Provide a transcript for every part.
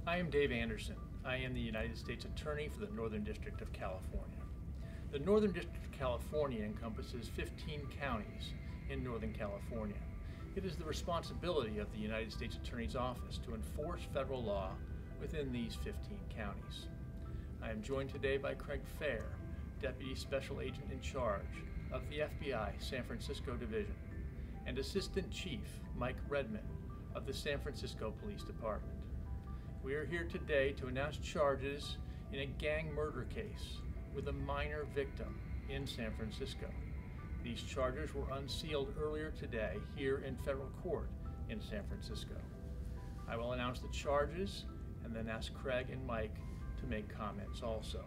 I am Dave Anderson. I am the United States Attorney for the Northern District of California. The Northern District of California encompasses 15 counties in Northern California. It is the responsibility of the United States Attorney's Office to enforce federal law within these 15 counties. I am joined today by Craig Fair, Deputy Special Agent in charge of the FBI San Francisco Division, and Assistant Chief Mike Redman of the San Francisco Police Department. We are here today to announce charges in a gang murder case with a minor victim in San Francisco. These charges were unsealed earlier today here in federal court in San Francisco. I will announce the charges and then ask Craig and Mike to make comments also.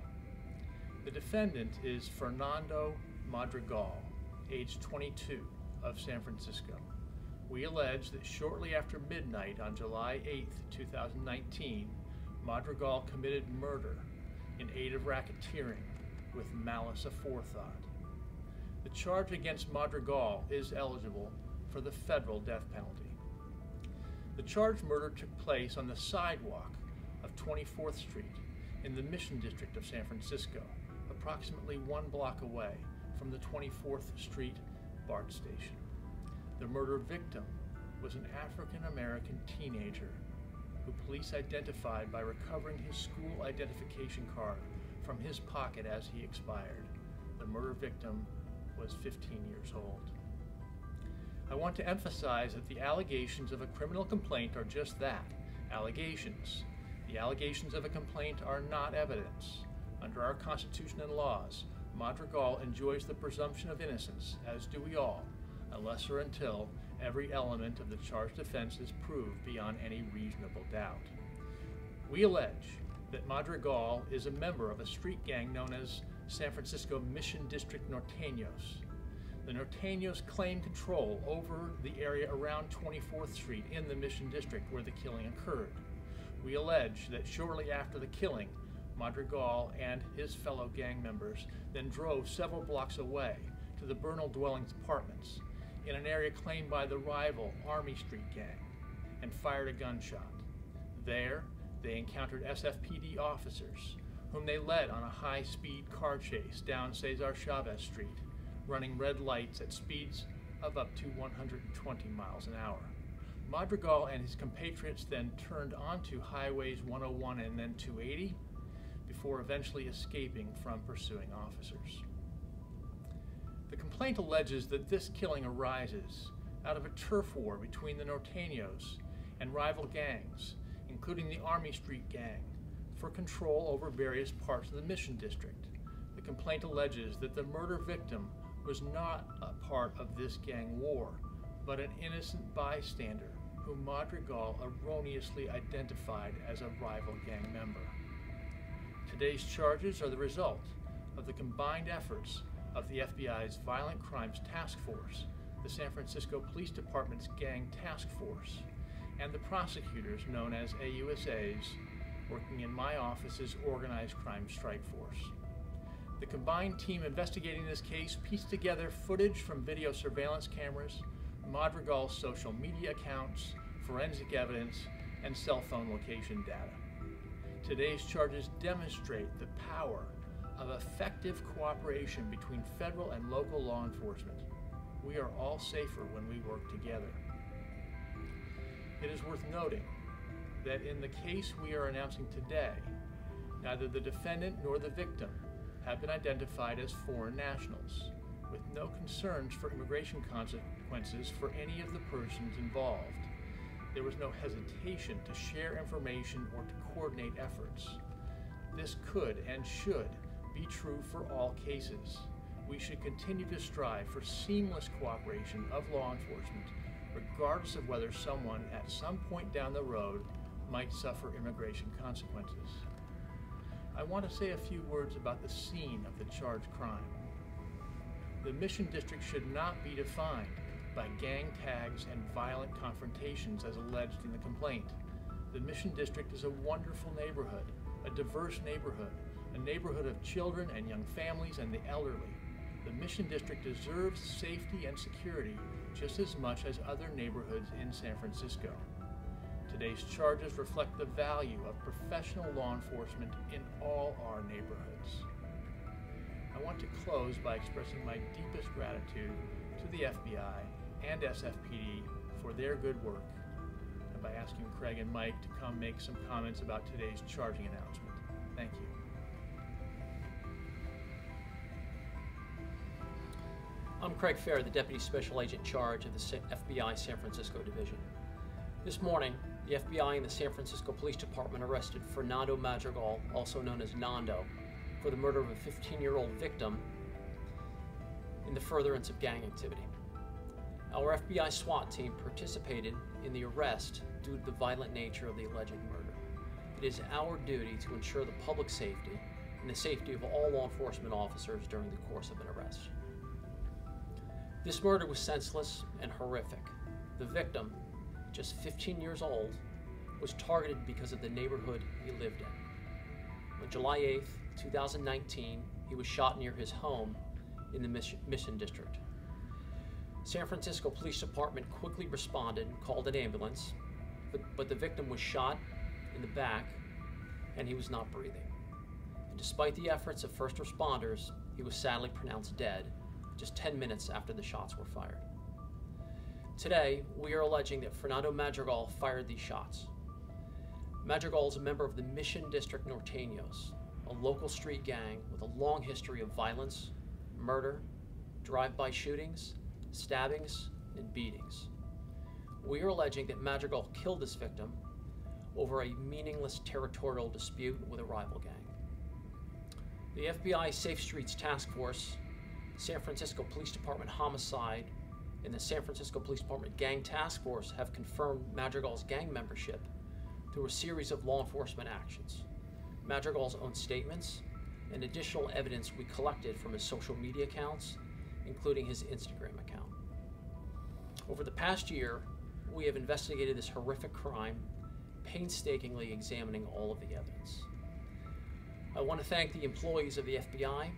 The defendant is Fernando Madrigal, age 22, of San Francisco. We allege that shortly after midnight on July 8, 2019, Madrigal committed murder in aid of racketeering with malice aforethought. The charge against Madrigal is eligible for the federal death penalty. The charged murder took place on the sidewalk of 24th Street in the Mission District of San Francisco, approximately 1 block away from the 24th Street BART station. The murder victim was an African-American teenager who police identified by recovering his school identification card from his pocket as he expired. The murder victim was 15 years old. I want to emphasize that the allegations of a criminal complaint are just that, allegations. The allegations of a complaint are not evidence. Under our Constitution and laws, Madrigal enjoys the presumption of innocence, as do we all, unless or until every element of the charged offense is proved beyond any reasonable doubt. We allege that Madrigal is a member of a street gang known as San Francisco Mission District Nortenos. The Nortenos claim control over the area around 24th Street in the Mission District where the killing occurred. We allege that shortly after the killing, Madrigal and his fellow gang members then drove several blocks away to the Bernal Dwellings Apartments in an area claimed by the rival Army Street gang and fired a gunshot. There, they encountered SFPD officers whom they led on a high-speed car chase down Cesar Chavez Street, running red lights at speeds of up to 120 miles an hour. Madrigal and his compatriots then turned onto highways 101 and then 280 before eventually escaping from pursuing officers. The complaint alleges that this killing arises out of a turf war between the Nortenos and rival gangs, including the Army Street Gang, for control over various parts of the Mission District. The complaint alleges that the murder victim was not a part of this gang war, but an innocent bystander whom Madrigal erroneously identified as a rival gang member. Today's charges are the result of the combined efforts of the FBI's Violent Crimes Task Force, the San Francisco Police Department's Gang Task Force, and the prosecutors known as AUSAs working in my office's Organized Crime Strike Force. The combined team investigating this case pieced together footage from video surveillance cameras, Madrigal's social media accounts, forensic evidence, and cell phone location data. Today's charges demonstrate the power of effective cooperation between federal and local law enforcement. We are all safer when we work together. It is worth noting that in the case we are announcing today, neither the defendant nor the victim have been identified as foreign nationals, with no concerns for immigration consequences for any of the persons involved. There was no hesitation to share information or to coordinate efforts. This could and should be true for all cases. We should continue to strive for seamless cooperation of law enforcement, regardless of whether someone at some point down the road might suffer immigration consequences. I want to say a few words about the scene of the charged crime. The Mission District should not be defined by gang tags and violent confrontations as alleged in the complaint. The Mission District is a wonderful neighborhood, a diverse neighborhood, a neighborhood of children and young families and the elderly. The Mission District deserves safety and security just as much as other neighborhoods in San Francisco. today's charges reflect the value of professional law enforcement in all our neighborhoods. I want to close by expressing my deepest gratitude to the FBI and SFPD for their good work, and by asking Craig and Mike to come make some comments about today's charging announcement. Thank you. I'm Craig Fair, the Deputy Special Agent in charge of the FBI San Francisco Division. This morning, the FBI and the San Francisco Police Department arrested Fernando Madrigal, also known as Nando, for the murder of a 15-year-old victim in the furtherance of gang activity. Our FBI SWAT team participated in the arrest due to the violent nature of the alleged murder. It is our duty to ensure the public safety and the safety of all law enforcement officers during the course of an arrest. This murder was senseless and horrific. The victim, just 15 years old, was targeted because of the neighborhood he lived in. On July 8th, 2019, he was shot near his home in the Mission District. San Francisco Police Department quickly responded and called an ambulance, but the victim was shot in the back and he was not breathing. And despite the efforts of first responders, he was sadly pronounced dead just 10 minutes after the shots were fired. Today, we are alleging that Fernando Madrigal fired these shots. Madrigal is a member of the Mission District Nortenos, a local street gang with a long history of violence, murder, drive-by shootings, stabbings, and beatings. We are alleging that Madrigal killed this victim over a meaningless territorial dispute with a rival gang. The FBI Safe Streets Task Force, San Francisco Police Department Homicide, and the San Francisco Police Department Gang Task Force have confirmed Madrigal's gang membership through a series of law enforcement actions, Madrigal's own statements, and additional evidence we collected from his social media accounts, including his Instagram account. Over the past year, we have investigated this horrific crime, painstakingly examining all of the evidence. I want to thank the employees of the FBI,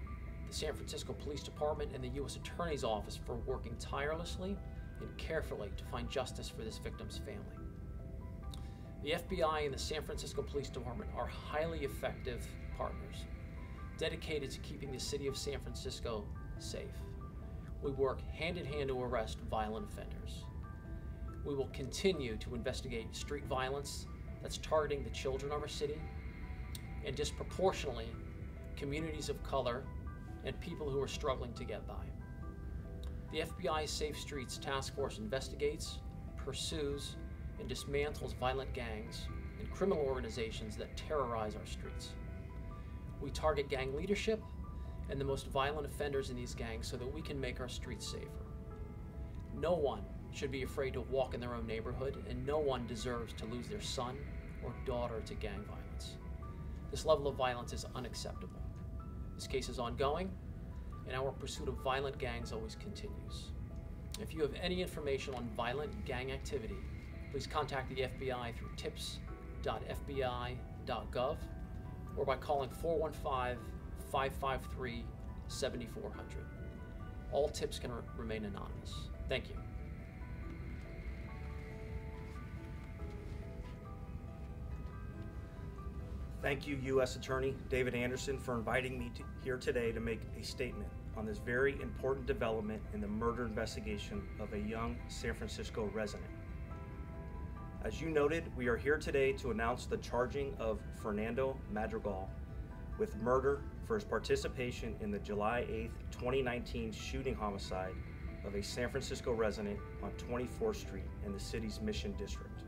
the San Francisco Police Department, and the U.S. Attorney's Office for working tirelessly and carefully to find justice for this victim's family. The FBI and the San Francisco Police Department are highly effective partners, dedicated to keeping the city of San Francisco safe. We work hand in hand to arrest violent offenders. We will continue to investigate street violence that's targeting the children of our city and disproportionately communities of color and people who are struggling to get by. The FBI's Safe Streets Task Force investigates, pursues, and dismantles violent gangs and criminal organizations that terrorize our streets. We target gang leadership and the most violent offenders in these gangs so that we can make our streets safer. No one should be afraid to walk in their own neighborhood, and no one deserves to lose their son or daughter to gang violence. This level of violence is unacceptable. This case is ongoing, and our pursuit of violent gangs always continues. If you have any information on violent gang activity, please contact the FBI through tips.fbi.gov or by calling 415-553-7400. All tips can remain anonymous. Thank you. Thank you, U.S. Attorney David Anderson, for inviting me here today to make a statement on this very important development in the murder investigation of a young San Francisco resident. As you noted, we are here today to announce the charging of Fernando Madrigal with murder for his participation in the July 8, 2019 shooting homicide of a San Francisco resident on 24th Street in the city's Mission District.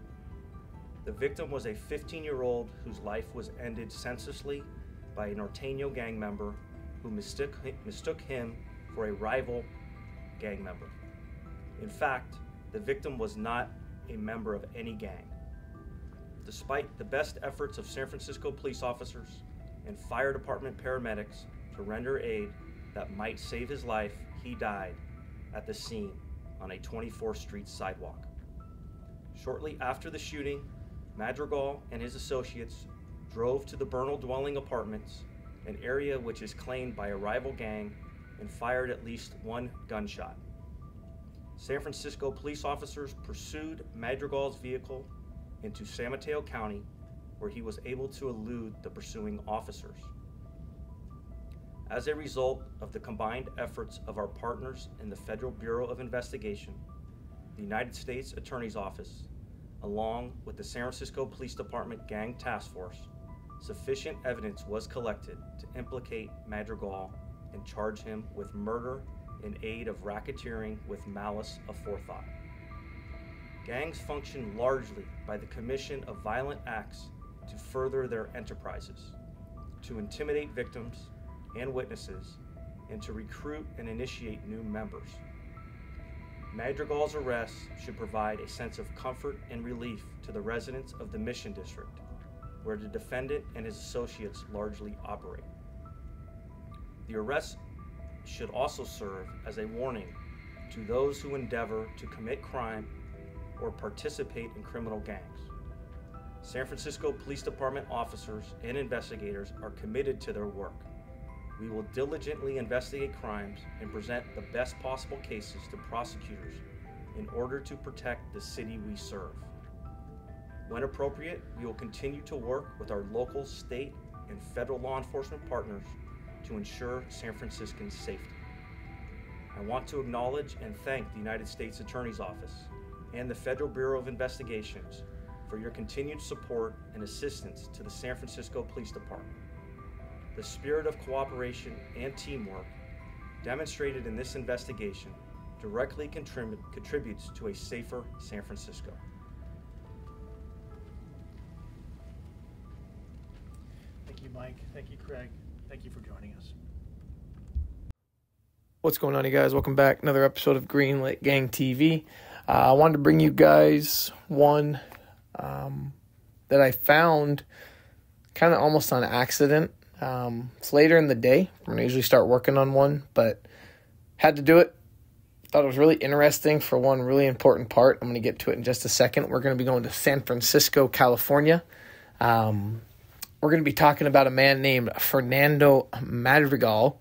The victim was a 15-year-old whose life was ended senselessly by a Norteno gang member who mistook him for a rival gang member. In fact, the victim was not a member of any gang. Despite the best efforts of San Francisco police officers and fire department paramedics to render aid that might save his life, he died at the scene on a 24th Street sidewalk. Shortly after the shooting, Madrigal and his associates drove to the Bernal dwelling apartments, an area which is claimed by a rival gang, and fired at least one gunshot. San Francisco police officers pursued Madrigal's vehicle into San Mateo County, where he was able to elude the pursuing officers. As a result of the combined efforts of our partners in the Federal Bureau of Investigation, the United States Attorney's Office, along with the San Francisco Police Department Gang Task Force, sufficient evidence was collected to implicate Madrigal and charge him with murder in aid of racketeering with malice aforethought. Gangs function largely by the commission of violent acts to further their enterprises, to intimidate victims and witnesses, and to recruit and initiate new members. Madrigal's arrest should provide a sense of comfort and relief to the residents of the Mission District, where the defendant and his associates largely operate. The arrest should also serve as a warning to those who endeavor to commit crime or participate in criminal gangs. San Francisco Police Department officers and investigators are committed to their work. We will diligently investigate crimes and present the best possible cases to prosecutors in order to protect the city we serve. When appropriate, we will continue to work with our local, state, and federal law enforcement partners to ensure San Franciscans' safety. I want to acknowledge and thank the United States Attorney's Office and the Federal Bureau of Investigations for your continued support and assistance to the San Francisco Police Department. The spirit of cooperation and teamwork demonstrated in this investigation directly contributes to a safer San Francisco. Thank you, Mike. Thank you, Craig. Thank you for joining us. What's going on, you guys? Welcome back. Another episode of Greenlit Gang TV. I wanted to bring you guys one that I found kind of almost on accident. It's later in the day. I'm going to usually start working on one, but had to do it. Thought it was really interesting for one really important part. I'm going to get to it in just a second. We're going to be going to San Francisco, California. We're going to be talking about a man named Fernando Madrigal.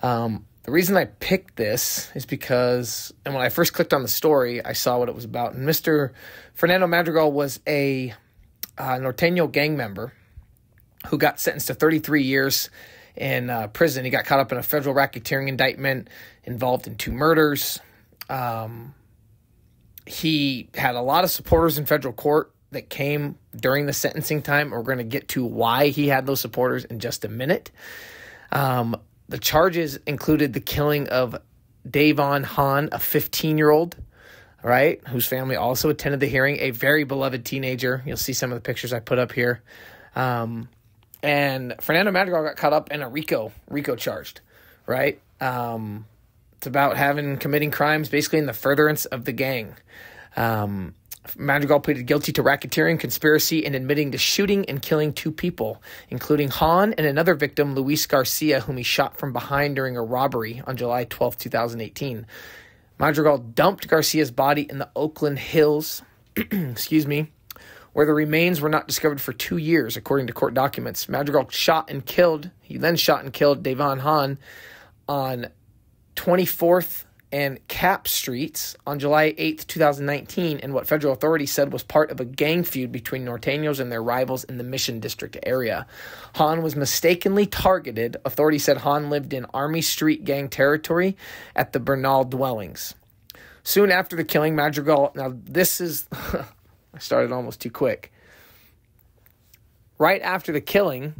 The reason I picked this is because, and when I first clicked on the story, I saw what it was about. And Mr. Fernando Madrigal was a Norteno gang member who got sentenced to 33 years in prison. He got caught up in a federal racketeering indictment involved in 2 murders. He had a lot of supporters in federal court that came during the sentencing time. We're going to get to why he had those supporters in just a minute. The charges included the killing of Davon Hahn, a 15-year-old, right, whose family also attended the hearing, a very beloved teenager. You'll see some of the pictures I put up here. And Fernando Madrigal got caught up in a RICO charged, right? It's about committing crimes basically in the furtherance of the gang. Madrigal pleaded guilty to racketeering, conspiracy, and admitting to shooting and killing 2 people, including Hahn and another victim, Luis Garcia, whom he shot from behind during a robbery on July 12, 2018. Madrigal dumped Garcia's body in the Oakland Hills, where the remains were not discovered for 2 years, according to court documents. Madrigal then shot and killed Davon Hahn on 24th and Cap Streets on July 8th, 2019, in what federal authorities said was part of a gang feud between Norteños and their rivals in the Mission District area. Hahn was mistakenly targeted. Authorities said Hahn lived in Army Street gang territory at the Bernal dwellings. Soon after the killing, Madrigal... Now, this is... I started almost too quick. Right after the killing,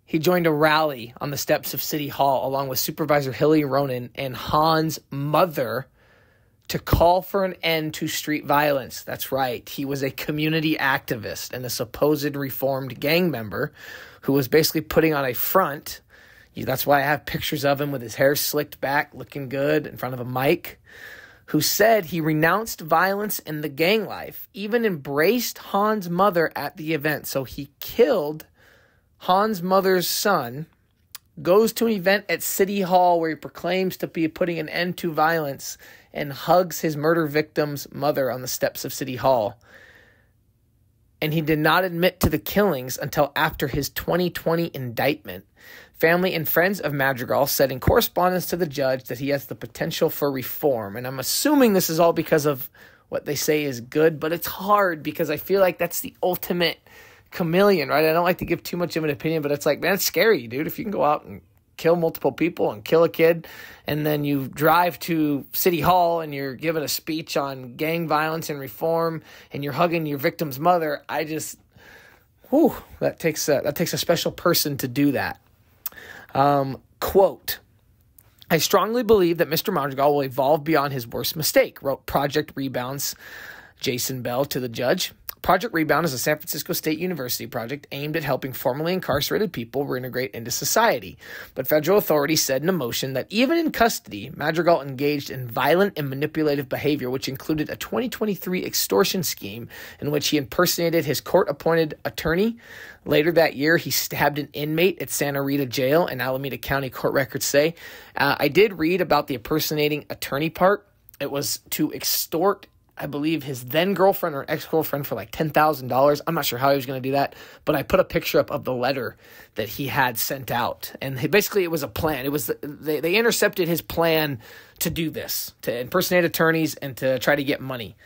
he joined a rally on the steps of City Hall along with Supervisor Hilly Ronan and Hahn's mother to call for an end to street violence. That's right. He was a community activist and a supposed reformed gang member who was basically putting on a front. That's why I have pictures of him with his hair slicked back, looking good in front of a mic, who said he renounced violence and the gang life, even embraced Hahn's mother at the event. So he killed Hahn's mother's son, goes to an event at City Hall where he proclaims to be putting an end to violence, and hugs his murder victim's mother on the steps of City Hall. And he did not admit to the killings until after his 2020 indictment. Family and friends of Madrigal said in correspondence to the judge that he has the potential for reform. And I'm assuming this is all because of what they say is good, but it's hard because I feel like that's the ultimate chameleon, right? I don't like to give too much of an opinion, but it's like, man, it's scary, dude. If you can go out and kill multiple people and kill a kid, and then you drive to City Hall and you're giving a speech on gang violence and reform, and you're hugging your victim's mother, that takes a special person to do that. Quote, I strongly believe that Mr. Madrigal will evolve beyond his worst mistake, wrote Project Rebound's Jason Bell to the judge. Project Rebound is a San Francisco State University project aimed at helping formerly incarcerated people reintegrate into society. But federal authorities said in a motion that even in custody, Madrigal engaged in violent and manipulative behavior, which included a 2023 extortion scheme in which he impersonated his court-appointed attorney. Later that year, he stabbed an inmate at Santa Rita Jail, and Alameda County court records say. I did read about the impersonating attorney part. It was to extort, I believe, his then-girlfriend or ex-girlfriend for like $10,000. I'm not sure how he was going to do that, but I put a picture up of the letter that he had sent out. And basically, it was a plan. It was they intercepted his plan to do this, to impersonate attorneys and to try to get money.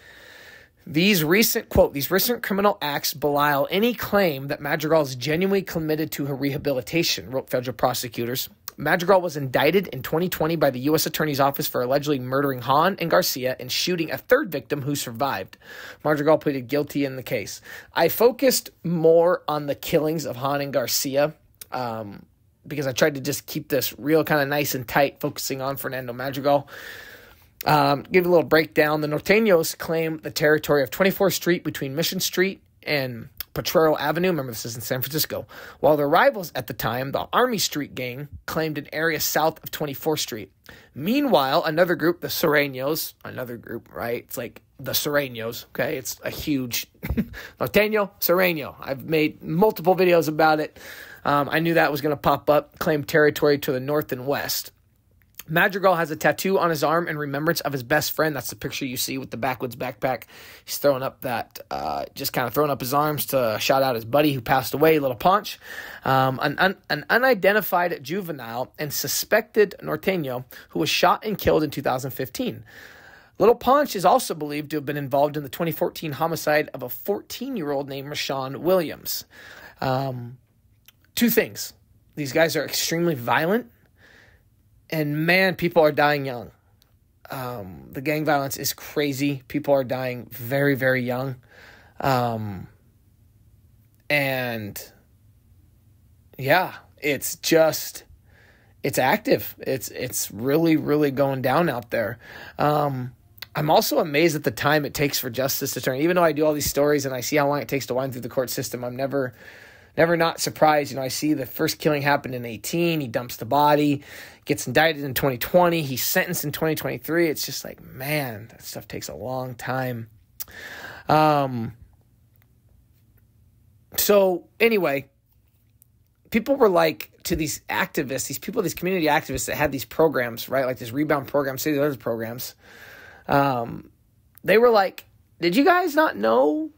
These recent criminal acts belie any claim that Madrigal is genuinely committed to her rehabilitation, wrote federal prosecutors. Madrigal was indicted in 2020 by the U.S. Attorney's Office for allegedly murdering Han and Garcia and shooting a third victim who survived. Madrigal pleaded guilty in the case. I focused more on the killings of Han and Garcia because I tried to just keep this real kind of nice and tight, focusing on Fernando Madrigal. Give a little breakdown. The Nortenos claim the territory of 24th Street between Mission Street and Potrero Avenue. Remember, this is in San Francisco. While their rivals at the time, the Army Street gang, claimed an area south of 24th Street. Meanwhile, another group, the Sureños, right? It's like the Sureños, okay? It's a huge Norteno, Sureño. I've made multiple videos about it. I knew that was going to pop up. Claimed territory to the north and west. Madrigal has a tattoo on his arm in remembrance of his best friend. That's the picture you see with the backwoods backpack. He's throwing up just kind of throwing up his arms to shout out his buddy who passed away, Little Ponch. An unidentified juvenile and suspected Norteno who was shot and killed in 2015. Little Ponch is also believed to have been involved in the 2014 homicide of a 14-year-old named Rashawn Williams. Two things. These guys are extremely violent. And man, people are dying young. The gang violence is crazy. People are dying very, very young. And yeah, it's active. It's really, really going down out there. I'm also amazed at the time it takes for justice to turn. Even though I do all these stories and I see how long it takes to wind through the court system, I'm never not surprised. I see the first killing happened in 2018. He dumps the body, gets indicted in 2020. He's sentenced in 2023. It's just like, man, that stuff takes a long time. So anyway, people were like, to these activists, these community activists that had these programs, right? Like this rebound program, say the other programs. They were like, did you guys not know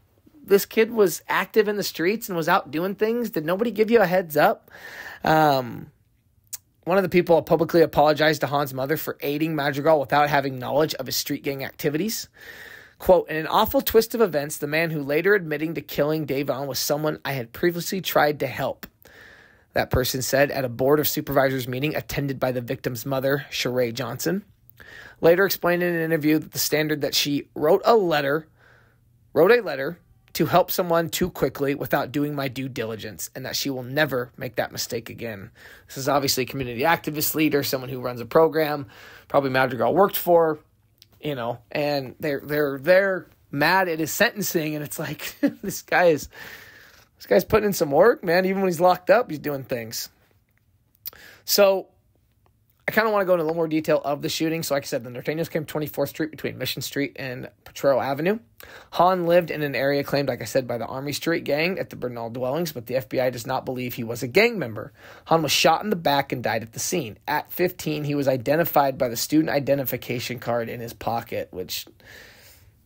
this kid was active in the streets and was out doing things? Did nobody give you a heads up? One of the people publicly apologized to Han's mother for aiding Madrigal without having knowledge of his street gang activities. Quote, in an awful twist of events, the man who later admitting to killing Davon was someone I had previously tried to help. That person said at a board of supervisors meeting attended by the victim's mother, Sheree Johnson. Later explained in an interview that the standard that she wrote a letter to help someone too quickly without doing my due diligence, and that she will never make that mistake again. This is obviously a community activist leader, someone who runs a program, probably Madrigal worked for, and they're mad at his sentencing, and it's like this guy's putting in some work, man. Even when he's locked up, he's doing things. So I kind of want to go into a little more detail of the shooting. So like I said, the Nortenos came 24th Street between Mission Street and Potrero Avenue. Han lived in an area claimed, like I said, by the Army Street gang at the Bernal dwellings, but the FBI does not believe he was a gang member. Han was shot in the back and died at the scene. At 15, he was identified by the student identification card in his pocket, which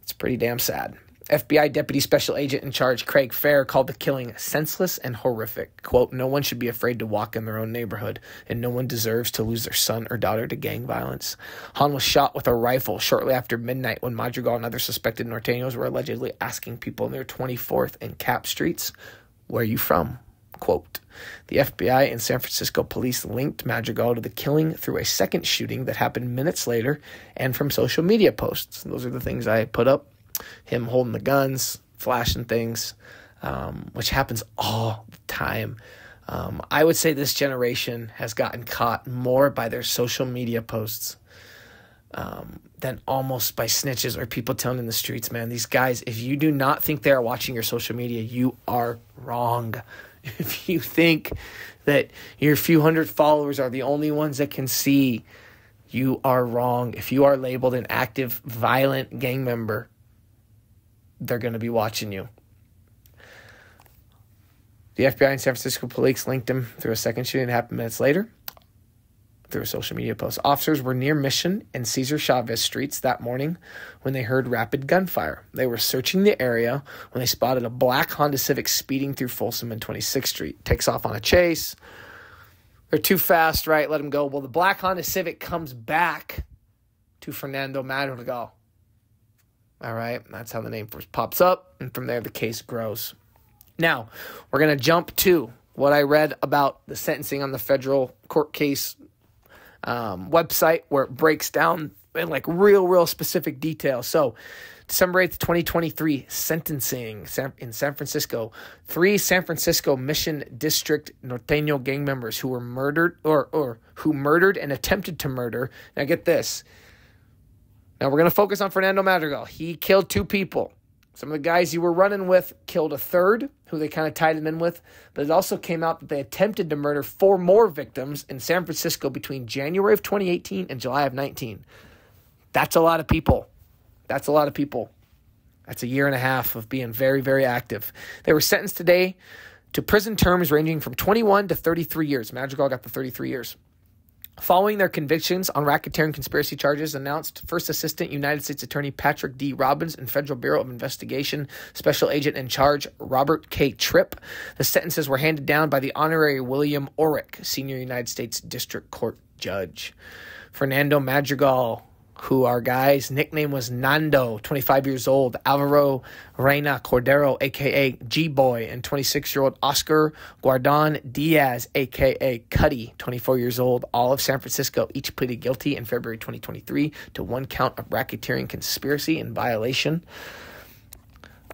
it's pretty damn sad. FBI Deputy Special Agent in charge Craig Fair called the killing senseless and horrific. Quote, "No one should be afraid to walk in their own neighborhood, and no one deserves to lose their son or daughter to gang violence." Hahn was shot with a rifle shortly after midnight when Madrigal and other suspected Nortenos were allegedly asking people near 24th and Cap Streets, "Where are you from?" Quote, the FBI and San Francisco police linked Madrigal to the killing through a second shooting that happened minutes later and from social media posts. Those are the things I put up. Him holding the guns, flashing things, which happens all the time. I would say this generation has gotten caught more by their social media posts than almost by snitches or people telling in the streets, man. These guys, if you do not think they are watching your social media, you are wrong. If you think that your few hundred followers are the only ones that can see, you are wrong. If you are labeled an active, violent gang member, they're going to be watching you. The FBI and San Francisco police linked him through a second shooting that happened minutes later through a social media post. Officers were near Mission and Cesar Chavez streets that morning when they heard rapid gunfire. They were searching the area when they spotted a black Honda Civic speeding through Folsom and 26th Street. Takes off on a chase. They're too fast, right? Let him go. Well, the black Honda Civic comes back to Fernando Madrigal. All right, that's how the name first pops up, and from there the case grows. Now, we're going to jump to what I read about the sentencing on the federal court case website, where it breaks down in like real specific detail. So, December 8th, 2023, sentencing in San Francisco. 3 San Francisco Mission District Norteno gang members who were murdered or who murdered and attempted to murder. Now, get this. Now, we're going to focus on Fernando Madrigal. He killed 2 people. Some of the guys you were running with killed a third, who they kind of tied him in with. But it also came out that they attempted to murder 4 more victims in San Francisco between January of 2018 and July of 19. That's a lot of people. That's a lot of people. That's a year and a half of being very, very active. They were sentenced today to prison terms ranging from 21 to 33 years. Madrigal got the 33 years. Following their convictions on racketeering conspiracy charges, announced First Assistant United States Attorney Patrick D. Robbins and Federal Bureau of Investigation Special Agent in Charge Robert K. Tripp, the sentences were handed down by the Honorary William Orrick, Senior United States District Court Judge. Fernando Madrigal, who our guy's nickname was Nando, 25 years old, Alvaro Reyna Cordero, a.k.a. G-Boy, and 26-year-old Oscar Guardon Diaz, a.k.a. Cuddy, 24 years old, all of San Francisco, each pleaded guilty in February 2023 to 1 count of racketeering conspiracy in violation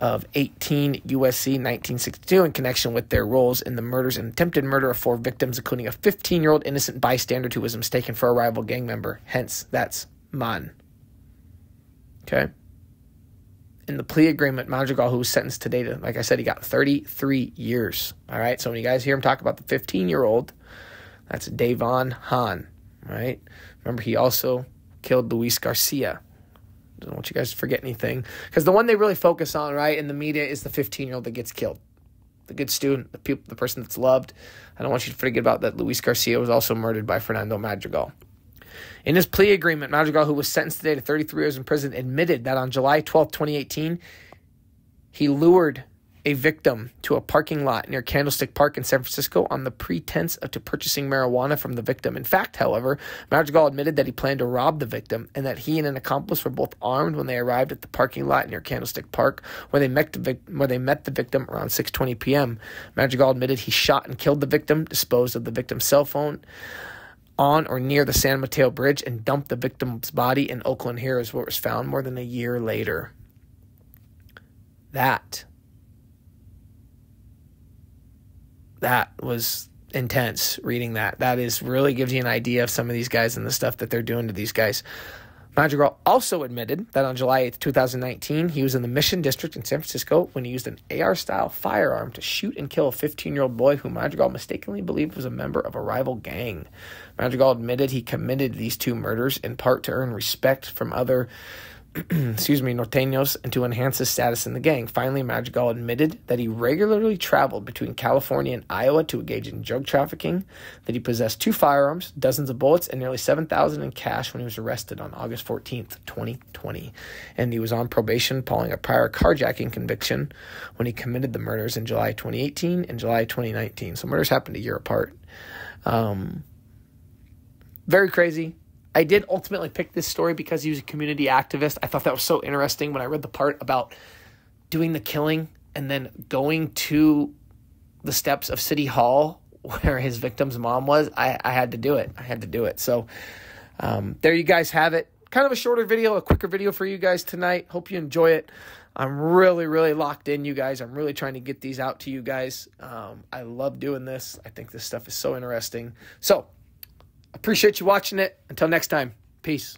of 18 U.S.C. 1962 in connection with their roles in the murders and attempted murder of 4 victims, including a 15-year-old innocent bystander who was mistaken for a rival gang member. Hence, that's Man. Okay. In the plea agreement, Madrigal, who was sentenced today to, like I said, he got 33 years. All right. So when you guys hear him talk about the 15-year-old, that's Davon Hahn. Right. Remember, he also killed Luis Garcia. Don't want you guys to forget anything, because the one they really focus on, right, in the media is the 15-year-old that gets killed. The good student, the person that's loved. I don't want you to forget about that. Luis Garcia was also murdered by Fernando Madrigal. In his plea agreement, Madrigal, who was sentenced today to 33 years in prison, admitted that on July 12, 2018, he lured a victim to a parking lot near Candlestick Park in San Francisco on the pretense of purchasing marijuana from the victim. In fact, however, Madrigal admitted that he planned to rob the victim and that he and an accomplice were both armed when they arrived at the parking lot near Candlestick Park, where they met the victim around 6:20 p.m. Madrigal admitted he shot and killed the victim, disposed of the victim's cell phone on or near the San Mateo Bridge, and dumped the victim's body in Oakland Hills, where it was found more than a year later. That was intense, reading that. That is really gives you an idea of some of these guys and the stuff that they're doing to these guys. Madrigal also admitted that on July 8th, 2019, he was in the Mission District in San Francisco when he used an AR-style firearm to shoot and kill a 15-year-old boy who Madrigal mistakenly believed was a member of a rival gang. Madrigal admitted he committed these 2 murders in part to earn respect from other Norteños and to enhance his status in the gang. Finally, Madrigal admitted that he regularly traveled between California and Iowa to engage in drug trafficking, that he possessed 2 firearms, dozens of bullets, and nearly $7,000 in cash when he was arrested on August 14th, 2020. And he was on probation following a prior carjacking conviction when he committed the murders in July 2018 and July 2019. So murders happened a year apart. Very crazy. I did ultimately pick this story because he was a community activist. I thought that was so interesting when I read the part about doing the killing and then going to the steps of City Hall where his victim's mom was. I had to do it. So there you guys have it. Kind of a shorter video, a quicker video for you guys tonight. Hope you enjoy it. I'm really, really locked in, you guys. I'm really trying to get these out to you guys. I love doing this. I think this stuff is so interesting. So, appreciate you watching it. Until next time, peace.